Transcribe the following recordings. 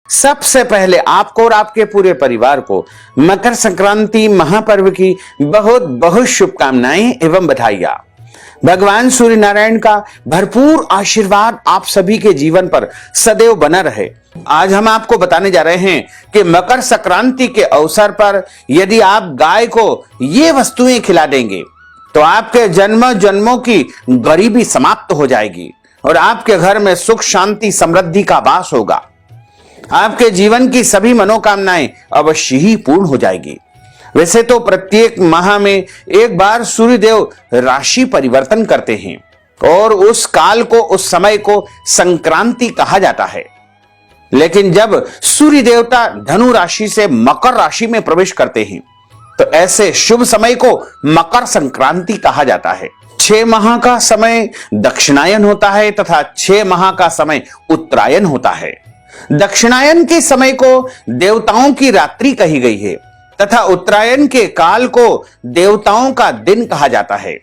सबसे पहले आपको और आपके पूरे परिवार को मकर संक्रांति महापर्व की बहुत बहुत शुभकामनाएं एवं बधाइयां। भगवान सूर्य नारायण का भरपूर आशीर्वाद आप सभी के जीवन पर सदैव बना रहे। आज हम आपको बताने जा रहे हैं कि मकर संक्रांति के अवसर पर यदि आप गाय को ये वस्तुएं खिला देंगे तो आपके जन्म जन्मों की गरीबी समाप्त हो जाएगी और आपके घर में सुख शांति समृद्धि का वास होगा। आपके जीवन की सभी मनोकामनाएं अवश्य ही पूर्ण हो जाएगी। वैसे तो प्रत्येक माह में एक बार सूर्यदेव राशि परिवर्तन करते हैं और उस काल को, उस समय को संक्रांति कहा जाता है। लेकिन जब सूर्य देवता धनु राशि से मकर राशि में प्रवेश करते हैं तो ऐसे शुभ समय को मकर संक्रांति कहा जाता है। 6 माह का समय दक्षिणायन होता है तथा 6 माह का समय उत्तरायण होता है। दक्षिणायन के समय को देवताओं की रात्रि कही गई है तथा उत्तरायण के काल को देवताओं का दिन कहा जाता है।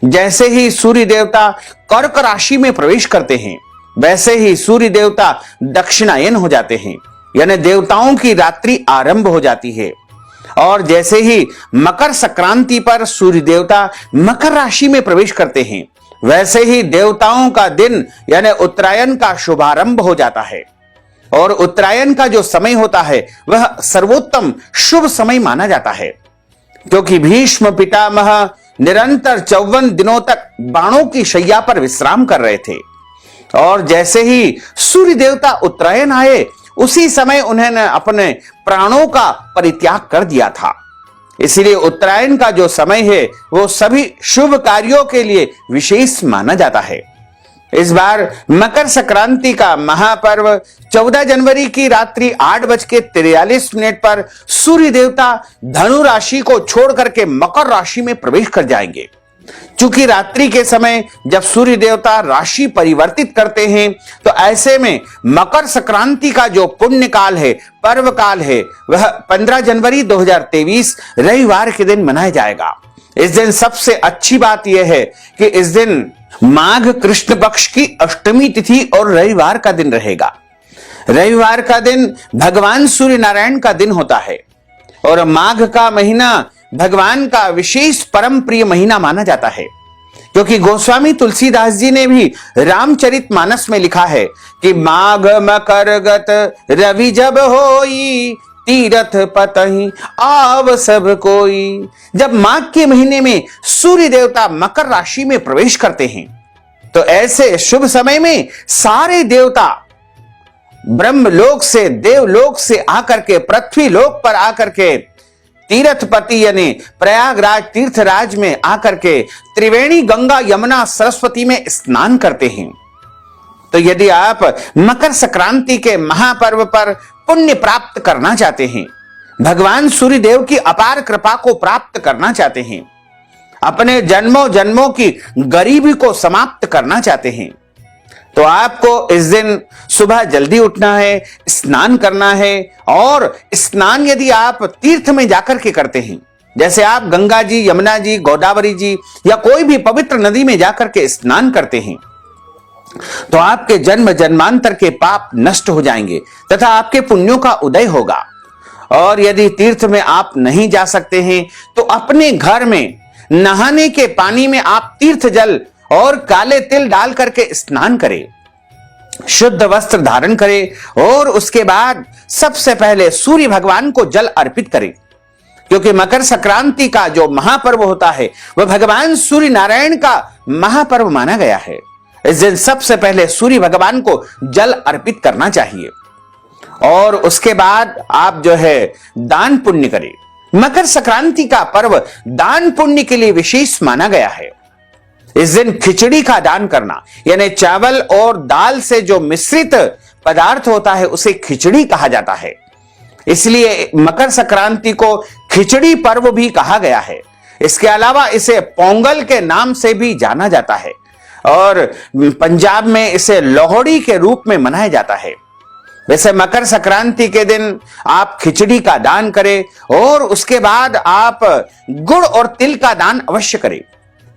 जैसे ही सूर्य देवता कर्क राशि में प्रवेश करते हैं वैसे ही सूर्य देवता दक्षिणायन हो जाते हैं, यानी देवताओं की रात्रि आरंभ हो जाती है। और जैसे ही मकर संक्रांति पर सूर्य देवता मकर राशि में प्रवेश करते हैं वैसे ही देवताओं का दिन यानी उत्तरायण का शुभारंभ हो जाता है। और उत्तरायण का जो समय होता है वह सर्वोत्तम शुभ समय माना जाता है, क्योंकि भीष्म पितामह निरंतर 54 दिनों तक बाणों की शैया पर विश्राम कर रहे थे। और जैसे ही सूर्य देवता उत्तरायण आए उसी समय उन्होंने अपने प्राणों का परित्याग कर दिया था। इसलिए उत्तरायण का जो समय है वो सभी शुभ कार्यों के लिए विशेष माना जाता है। इस बार मकर संक्रांति का महापर्व 14 जनवरी की रात्रि 8:43 पर सूर्य देवता धनु राशि को छोड़ करके मकर राशि में प्रवेश कर जाएंगे। चूंकि रात्रि के समय जब सूर्य देवता राशि परिवर्तित करते हैं तो ऐसे में मकर संक्रांति का जो पुण्य काल है, पर्व काल है, वह 15 जनवरी 2023 रविवार के दिन मनाया जाएगा। इस दिन सबसे अच्छी बात यह है कि इस दिन माघ कृष्ण पक्ष की अष्टमी तिथि और रविवार का दिन रहेगा। रविवार का दिन भगवान सूर्य नारायण का दिन होता है और माघ का महीना भगवान का विशेष परम प्रिय महीना माना जाता है, क्योंकि गोस्वामी तुलसीदास जी ने भी रामचरितमानस में लिखा है कि माघ मकर गत रवि जब होई तीरथ पतहि आव सब कोई। जब माघ के महीने में सूर्य देवता मकर राशि में प्रवेश करते हैं तो ऐसे शुभ समय में सारे देवता ब्रह्मलोक से, देवलोक से आकर के पृथ्वी लोक पर आकर के तीर्थपति यानी प्रयागराज तीर्थराज में आकर के त्रिवेणी गंगा यमुना सरस्वती में स्नान करते हैं। तो यदि आप मकर संक्रांति के महापर्व पर पुण्य प्राप्त करना चाहते हैं, भगवान सूर्य देव की अपार कृपा को प्राप्त करना चाहते हैं, अपने जन्मों जन्मों की गरीबी को समाप्त करना चाहते हैं, तो आपको इस दिन सुबह जल्दी उठना है, स्नान करना है। और स्नान यदि आप तीर्थ में जाकर के करते हैं, जैसे आप गंगा जी, यमुना जी, गोदावरी जी या कोई भी पवित्र नदी में जाकर के स्नान करते हैं, तो आपके जन्म जन्मांतर के पाप नष्ट हो जाएंगे तथा आपके पुण्यों का उदय होगा। और यदि तीर्थ में आप नहीं जा सकते हैं तो अपने घर में नहाने के पानी में आप तीर्थ जल और काले तिल डाल करके स्नान करें, शुद्ध वस्त्र धारण करें और उसके बाद सबसे पहले सूर्य भगवान को जल अर्पित करें, क्योंकि मकर संक्रांति का जो महापर्व होता है वह भगवान सूर्य नारायण का महापर्व माना गया है। इस दिन सबसे पहले सूर्य भगवान को जल अर्पित करना चाहिए और उसके बाद आप जो है दान पुण्य करें। मकर संक्रांति का पर्व दान पुण्य के लिए विशेष माना गया है। इस दिन खिचड़ी का दान करना, यानी चावल और दाल से जो मिश्रित पदार्थ होता है उसे खिचड़ी कहा जाता है। इसलिए मकर संक्रांति को खिचड़ी पर्व भी कहा गया है। इसके अलावा इसे पोंगल के नाम से भी जाना जाता है और पंजाब में इसे लोहड़ी के रूप में मनाया जाता है। वैसे मकर संक्रांति के दिन आप खिचड़ी का दान करें और उसके बाद आप गुड़ और तिल का दान अवश्य करें,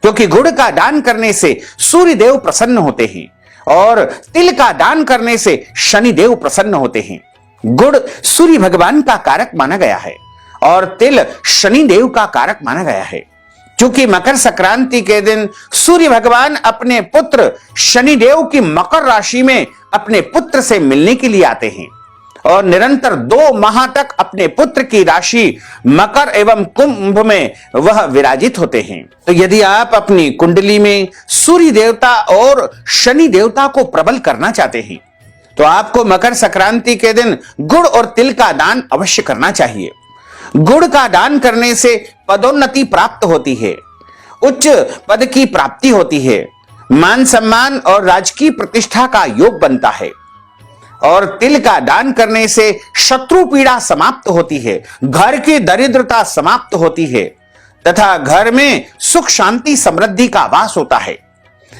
क्योंकि गुड़ का दान करने से सूर्य देव प्रसन्न होते हैं और तिल का दान करने से शनि देव प्रसन्न होते हैं। गुड़ सूर्य भगवान का कारक माना गया है और तिल शनि देव का कारक माना गया है। क्योंकि मकर संक्रांति के दिन सूर्य भगवान अपने पुत्र शनि देव की मकर राशि में अपने पुत्र से मिलने के लिए आते हैं और निरंतर 2 माह तक अपने पुत्र की राशि मकर एवं कुंभ में वह विराजित होते हैं। तो यदि आप अपनी कुंडली में सूर्य देवता और शनि देवता को प्रबल करना चाहते हैं तो आपको मकर संक्रांति के दिन गुड़ और तिल का दान अवश्य करना चाहिए। गुड़ का दान करने से पदोन्नति प्राप्त होती है, उच्च पद की प्राप्ति होती है, मान सम्मान और राजकीय प्रतिष्ठा का योग बनता है और तिल का दान करने से शत्रु पीड़ा समाप्त होती है, घर की दरिद्रता समाप्त होती है तथा घर में सुख शांति समृद्धि का वास होता है।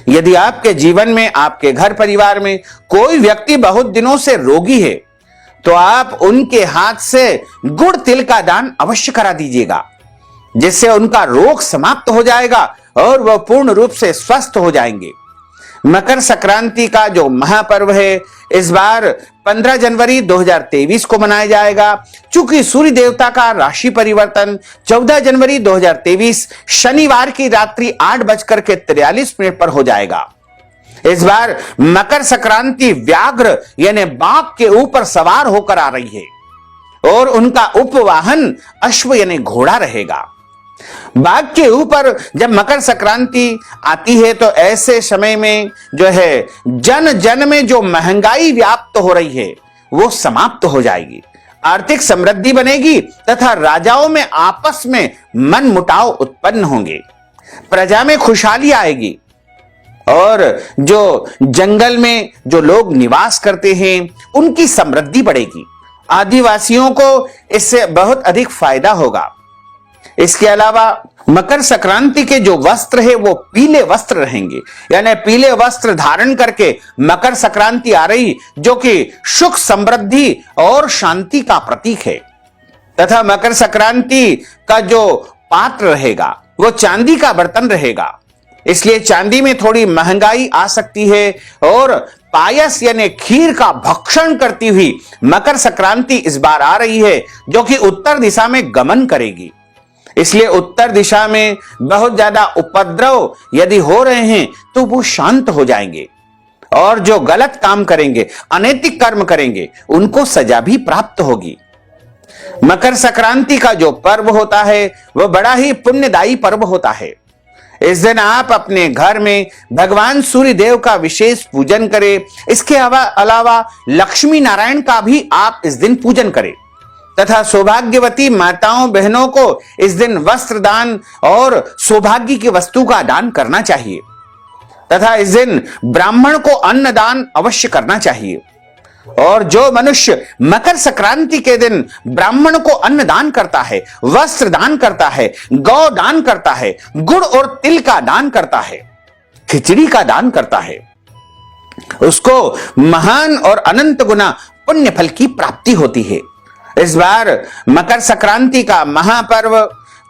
यदि आपके जीवन में आपके घर परिवार में कोई व्यक्ति बहुत दिनों से रोगी है तो आप उनके हाथ से गुड़ तिल का दान अवश्य करा दीजिएगा, जिससे उनका रोग समाप्त हो जाएगा और वह पूर्ण रूप से स्वस्थ हो जाएंगे। मकर संक्रांति का जो महापर्व है इस बार 15 जनवरी 2023 को मनाया जाएगा। चूंकि सूर्य देवता का राशि परिवर्तन 14 जनवरी 2023 शनिवार की रात्रि 8:43 पर हो जाएगा। इस बार मकर संक्रांति व्याघ्र यानी बाघ के ऊपर सवार होकर आ रही है और उनका उपवाहन अश्व यानी घोड़ा रहेगा। बाघ के ऊपर जब मकर संक्रांति आती है तो ऐसे समय में जो है जन जन में जो महंगाई व्याप्त हो रही है वो समाप्त हो जाएगी, आर्थिक समृद्धि बनेगी तथा राजाओं में आपस में मनमुटाव उत्पन्न होंगे, प्रजा में खुशहाली आएगी और जो जंगल में जो लोग निवास करते हैं उनकी समृद्धि बढ़ेगी। आदिवासियों को इससे बहुत अधिक फायदा होगा। इसके अलावा मकर संक्रांति के जो वस्त्र है वो पीले वस्त्र रहेंगे, यानी पीले वस्त्र धारण करके मकर संक्रांति आ रही जो कि सुख समृद्धि और शांति का प्रतीक है। तथा मकर संक्रांति का जो पात्र रहेगा वो चांदी का बर्तन रहेगा, इसलिए चांदी में थोड़ी महंगाई आ सकती है और पायस यानी खीर का भक्षण करती हुई मकर संक्रांति इस बार आ रही है जो कि उत्तर दिशा में गमन करेगी। इसलिए उत्तर दिशा में बहुत ज्यादा उपद्रव यदि हो रहे हैं तो वो शांत हो जाएंगे और जो गलत काम करेंगे, अनैतिक कर्म करेंगे, उनको सजा भी प्राप्त होगी। मकर संक्रांति का जो पर्व होता है वह बड़ा ही पुण्यदायी पर्व होता है। इस दिन आप अपने घर में भगवान सूर्य देव का विशेष पूजन करें। इसके अलावा लक्ष्मी नारायण का भी आप इस दिन पूजन करें तथा सौभाग्यवती माताओं बहनों को इस दिन वस्त्र दान और सौभाग्य की वस्तु का दान करना चाहिए तथा इस दिन ब्राह्मण को अन्न दान अवश्य करना चाहिए। और जो मनुष्य मकर संक्रांति के दिन ब्राह्मण को अन्न दान करता है, वस्त्र दान करता है, गौ दान करता है, गुड़ और तिल का दान करता है, खिचड़ी का दान करता है, उसको महान और अनंत गुना पुण्य फल की प्राप्ति होती है। इस बार मकर संक्रांति का महापर्व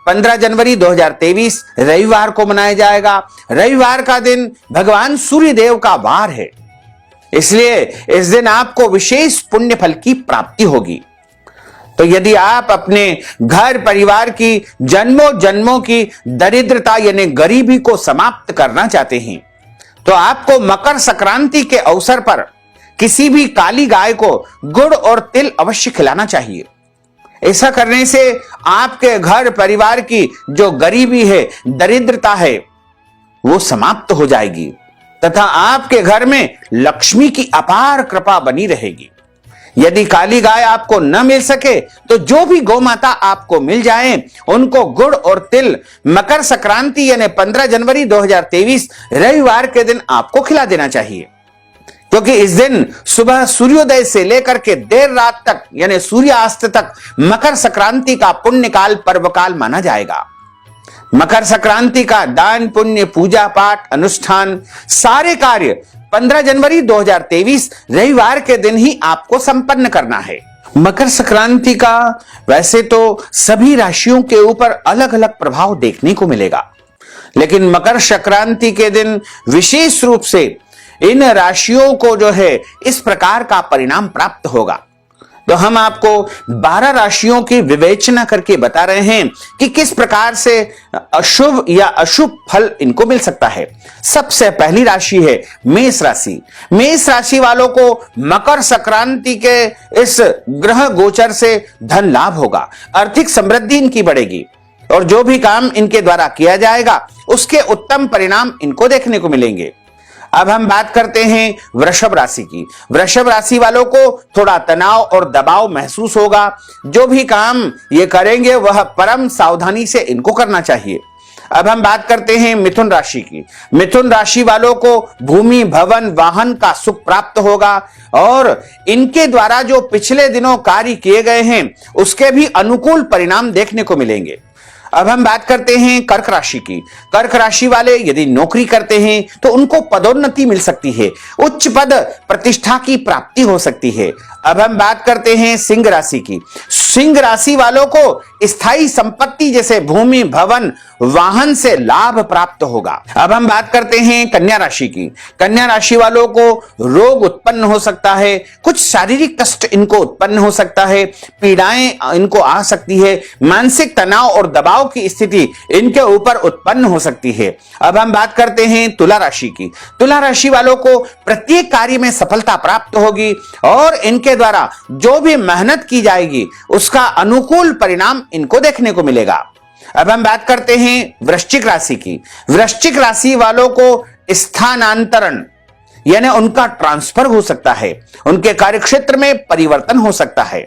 15 जनवरी 2023 रविवार को मनाया जाएगा। रविवार का दिन भगवान सूर्य देव का वार है, इसलिए इस दिन आपको विशेष पुण्य फल की प्राप्ति होगी। तो यदि आप अपने घर परिवार की जन्मों जन्मों की दरिद्रता यानी गरीबी को समाप्त करना चाहते हैं तो आपको मकर संक्रांति के अवसर पर किसी भी काली गाय को गुड़ और तिल अवश्य खिलाना चाहिए। ऐसा करने से आपके घर परिवार की जो गरीबी है, दरिद्रता है, वो समाप्त हो जाएगी तथा आपके घर में लक्ष्मी की अपार कृपा बनी रहेगी। यदि काली गाय आपको न मिल सके तो जो भी गौ माता आपको मिल जाए उनको गुड़ और तिल मकर संक्रांति यानी 15 जनवरी 2023 रविवार के दिन आपको खिला देना चाहिए, क्योंकि इस दिन सुबह सूर्योदय से लेकर के देर रात तक यानी सूर्यास्त तक मकर संक्रांति का पुण्य काल पर्व काल माना जाएगा। मकर संक्रांति का दान पुण्य पूजा पाठ अनुष्ठान सारे कार्य 15 जनवरी 2023 रविवार के दिन ही आपको संपन्न करना है। मकर संक्रांति का वैसे तो सभी राशियों के ऊपर अलग अलग प्रभाव देखने को मिलेगा, लेकिन मकर संक्रांति के दिन विशेष रूप से इन राशियों को जो है इस प्रकार का परिणाम प्राप्त होगा। तो हम आपको 12 राशियों की विवेचना करके बता रहे हैं कि किस प्रकार से अशुभ या अशुभ फल इनको मिल सकता है। सबसे पहली राशि है मेष राशि। मेष राशि वालों को मकर संक्रांति के इस ग्रह गोचर से धन लाभ होगा, आर्थिक समृद्धि इनकी बढ़ेगी और जो भी काम इनके द्वारा किया जाएगा उसके उत्तम परिणाम इनको देखने को मिलेंगे। अब हम बात करते हैं वृषभ राशि की। वृषभ राशि वालों को थोड़ा तनाव और दबाव महसूस होगा। जो भी काम ये करेंगे वह परम सावधानी से इनको करना चाहिए। अब हम बात करते हैं मिथुन राशि की। मिथुन राशि वालों को भूमि, भवन, वाहन का सुख प्राप्त होगा और इनके द्वारा जो पिछले दिनों कार्य किए गए हैं उसके भी अनुकूल परिणाम देखने को मिलेंगे। अब हम बात करते हैं कर्क राशि की। कर्क राशि वाले यदि नौकरी करते हैं तो उनको पदोन्नति मिल सकती है, उच्च पद प्रतिष्ठा की प्राप्ति हो सकती है। अब हम बात करते हैं सिंह राशि की। सिंह राशि वालों को स्थायी संपत्ति जैसे भूमि, भवन, वाहन से लाभ प्राप्त होगा। अब हम बात करते हैं कन्या राशि की। कन्या राशि वालों को रोग उत्पन्न हो सकता है, कुछ शारीरिक कष्ट इनको उत्पन्न हो सकता है, पीड़ाएं इनको आ सकती है, मानसिक तनाव और दबाव की स्थिति इनके ऊपर उत्पन्न हो सकती है। अब हम बात करते हैं तुला राशि की। तुला राशि वालों को प्रत्येक कार्य में सफलता प्राप्त होगी और इनके द्वारा जो भी मेहनत की जाएगी उसका अनुकूल परिणाम इनको देखने को मिलेगा। अब हम बात करते हैं वृश्चिक राशि की। वृश्चिक राशि वालों को स्थानांतरण यानी उनका ट्रांसफर हो सकता है, उनके कार्यक्षेत्र में परिवर्तन हो सकता है,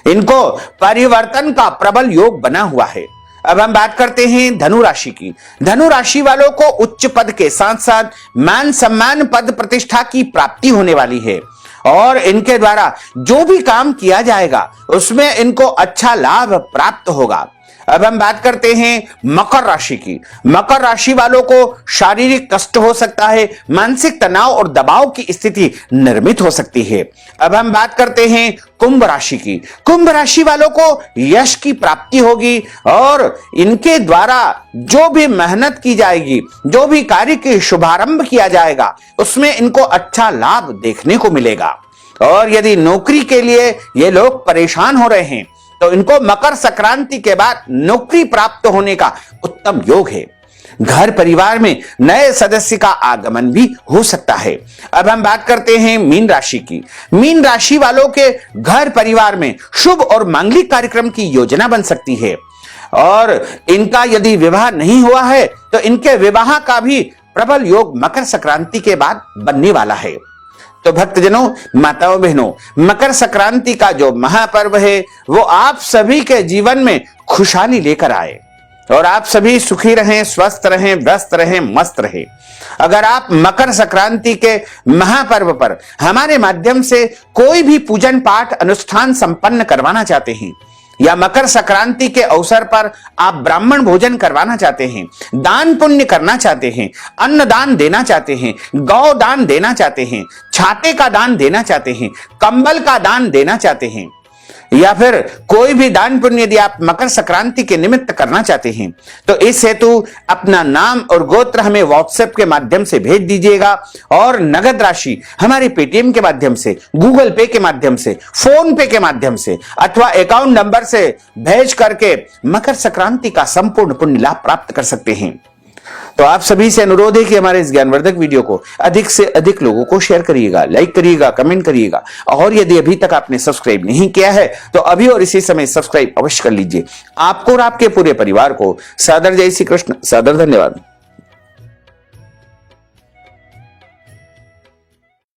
इनको परिवर्तन का प्रबल योग बना हुआ है। अब हम बात करते हैं धनु राशि की। धनु राशि वालों को उच्च पद के साथ साथ मान सम्मान, पद प्रतिष्ठा की प्राप्ति होने वाली है और इनके द्वारा जो भी काम किया जाएगा उसमें इनको अच्छा लाभ प्राप्त होगा। अब हम बात करते हैं मकर राशि की। मकर राशि वालों को शारीरिक कष्ट हो सकता है, मानसिक तनाव और दबाव की स्थिति निर्मित हो सकती है। अब हम बात करते हैं कुंभ राशि की। कुंभ राशि वालों को यश की प्राप्ति होगी और इनके द्वारा जो भी मेहनत की जाएगी, जो भी कार्य के शुभारंभ किया जाएगा उसमें इनको अच्छा लाभ देखने को मिलेगा। और यदि नौकरी के लिए ये लोग परेशान हो रहे हैं तो इनको मकर संक्रांति के बाद नौकरी प्राप्त होने का उत्तम योग है। घर परिवार में नए सदस्य का आगमन भी हो सकता है। अब हम बात करते हैं मीन राशि की। मीन राशि वालों के घर परिवार में शुभ और मांगलिक कार्यक्रम की योजना बन सकती है और इनका यदि विवाह नहीं हुआ है तो इनके विवाह का भी प्रबल योग मकर संक्रांति के बाद बनने वाला है। तो भक्तजनों, माताओं, बहनों, मकर संक्रांति का जो महापर्व है वो आप सभी के जीवन में खुशहाली लेकर आए और आप सभी सुखी रहें, स्वस्थ रहें, व्यस्त रहें, मस्त रहें। अगर आप मकर संक्रांति के महापर्व पर हमारे माध्यम से कोई भी पूजन पाठ अनुष्ठान संपन्न करवाना चाहते हैं या मकर संक्रांति के अवसर पर आप ब्राह्मण भोजन करवाना चाहते हैं, दान पुण्य करना चाहते हैं, अन्न दान देना चाहते हैं, गौ दान देना चाहते हैं, छाते का दान देना चाहते हैं, कंबल का दान देना चाहते हैं या फिर कोई भी दान पुण्य यदि आप मकर संक्रांति के निमित्त करना चाहते हैं तो इस हेतु अपना नाम और गोत्र हमें व्हाट्सएप के माध्यम से भेज दीजिएगा और नगद राशि हमारे पेटीएम के माध्यम से, गूगल पे के माध्यम से, फोन पे के माध्यम से अथवा अकाउंट नंबर से भेज करके मकर संक्रांति का संपूर्ण पुण्य लाभ प्राप्त कर सकते हैं। तो आप सभी से अनुरोध है कि हमारे इस ज्ञानवर्धक वीडियो को अधिक से अधिक लोगों को शेयर करिएगा, लाइक करिएगा, कमेंट करिएगा और यदि अभी तक आपने सब्सक्राइब नहीं किया है तो अभी और इसी समय सब्सक्राइब अवश्य कर लीजिए। आपको और आपके पूरे परिवार को सादर जय श्री कृष्ण, सादर धन्यवाद।